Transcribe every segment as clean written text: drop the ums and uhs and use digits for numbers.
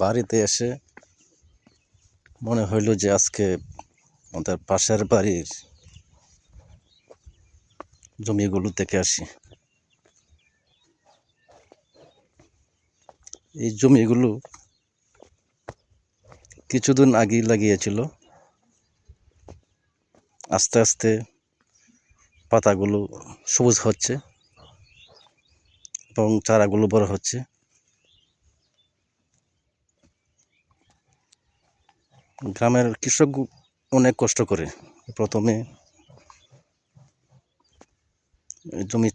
বাড়িতে এসে মনে হইল যে আজকে আমাদের পাশের বাড়ির জমিগুলো দেখে আসি। এই জমিগুলো কিছুদিন আগেই লাগিয়েছিল, আস্তে আস্তে পাতাগুলো সবুজ হচ্ছে এবং চারাগুলো বড় হচ্ছে। গ্রামের কৃষক অনেক কষ্ট করে প্রথমে জমি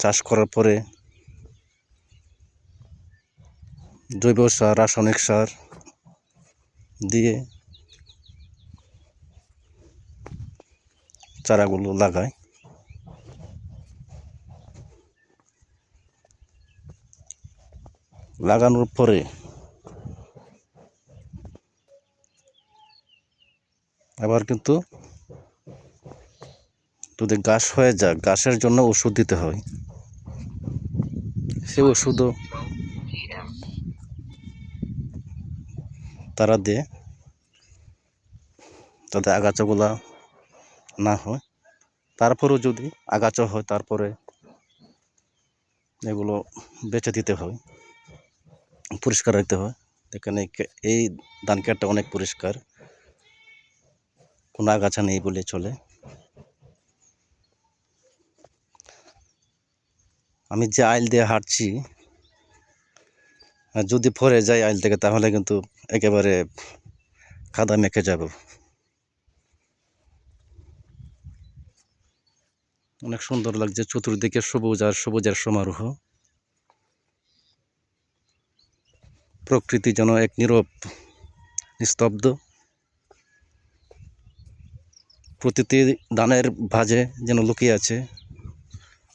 চাষ করার পরে জৈব সার, রাসায়নিক সার দিয়ে চারাগুলো লাগায়। লাগানোর পরে আবার কিন্তু যদি গাছ হয়ে যায়, গাছের জন্য ওষুধ দিতে হয়। সে ওষুধও তারা দিয়ে যাতে আগাছাগুলা না হয়। তারপরেও যদি আগাছা হয় তারপরে এগুলো বেঁচে দিতে হয়, পরিষ্কার রাখতে হয়। এখানে এই ধান ক্ষেতটা অনেক পরিষ্কার, কোনো আগাছা নেই বলে চলে। আমি যে আইল দিয়ে হাঁটছি, যদি পড়ে যাই আইল থেকে তাহলে কিন্তু একেবারে কাদা মেখে যাব। অনেক সুন্দর লাগছে, চতুর্দিকে সবুজ আর সবুজের সমারোহ। প্রকৃতি যেন এক নীরব নিস্তব্ধ। প্রতিটি ধানের ভাঁজে যেন লুকিয়ে আছে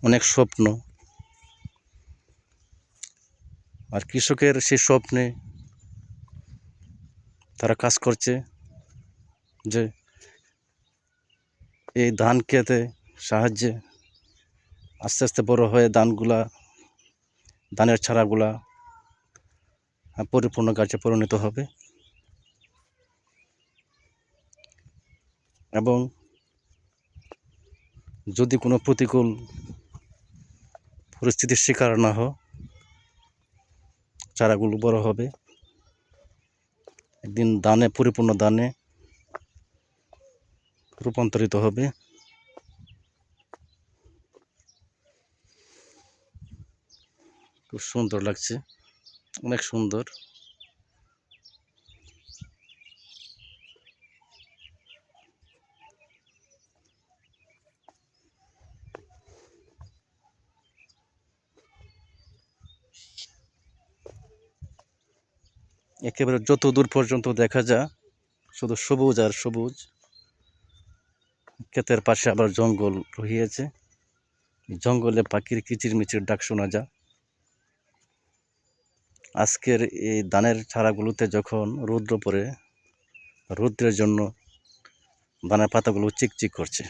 অনেক স্বপ্ন, আর কৃষকের সেই স্বপ্নে তারা কাজ করছে যে এই ধান খেতে সাহায্যে আস্তে আস্তে বড় হয়ে ধানের চারাগুলা পরিপূর্ণ গাছে পরিণত হবে এবং যদি কোনো প্রতিকূল পরিস্থিতির শিকার না হয়, চারাগুলো বড় হবে, একদিন পরিপূর্ণ ধানে রূপান্তরিত হবে। খুব সুন্দর লাগছে, অনেক সুন্দর। একেবারে যত দূর পর্যন্ত দেখা যায় শুধু সবুজ আর সবুজ। ক্ষেতের পাশে আবার জঙ্গল রহিয়েছে, জঙ্গলে পাখির কিচিরমিচির ডাক শোনা যায়। আজকের এই ধানের চারাগুলোতে যখন রৌদ্র পড়ে, রৌদ্রের জন্য ধানের পাতাগুলো চিকচিক করছে।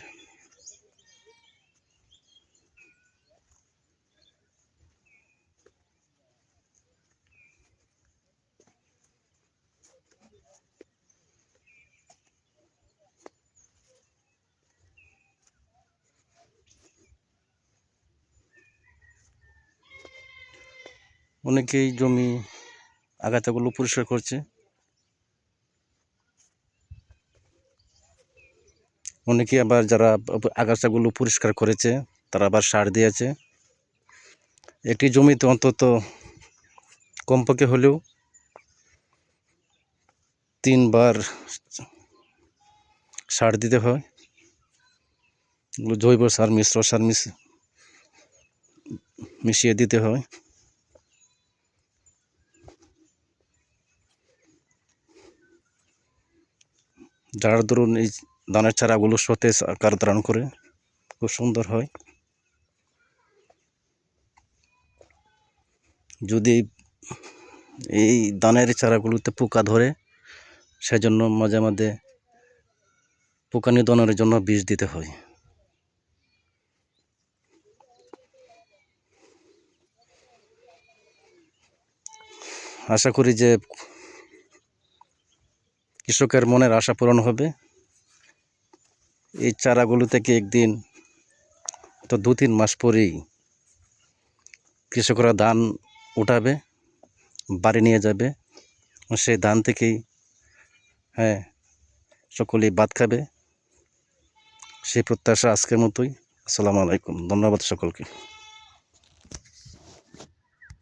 অনেকেই জমি আগাছাগুলো পরিষ্কার করছে, অনেকে আবার যারা আগাছাগুলো পরিষ্কার করেছে তারা আবার সার দিয়েছে। একটি জমিতে অন্তত কমপক্ষে হলেও 3 বার সার দিতে হয়। জৈব সার, মিশ্র সার মিশিয়ে দিতে হয়। যার দরুন এই ধানের চারাগুলো সতেজ আকার ধারণ করে খুব সুন্দর হয়। যদি এই ধানের চারাগুলোতে পোকা ধরে, সেজন্য মাঝে মাঝে পোকা নিধনের জন্য বিষ দিতে হয়। আশা করি যে কৃষকের মনের আশা পূরণ হবে। এই চারাগুলো থেকে একদিন তো 2-3 মাস পরেই কৃষকরা ধান উঠাবে, বাড়ি নিয়ে যাবে, সেই ধান থেকেই সকলেই ভাত খাবে। সেই প্রত্যাশা আজকের মতোই। আসসালামু আলাইকুম, ধন্যবাদ সকলকে।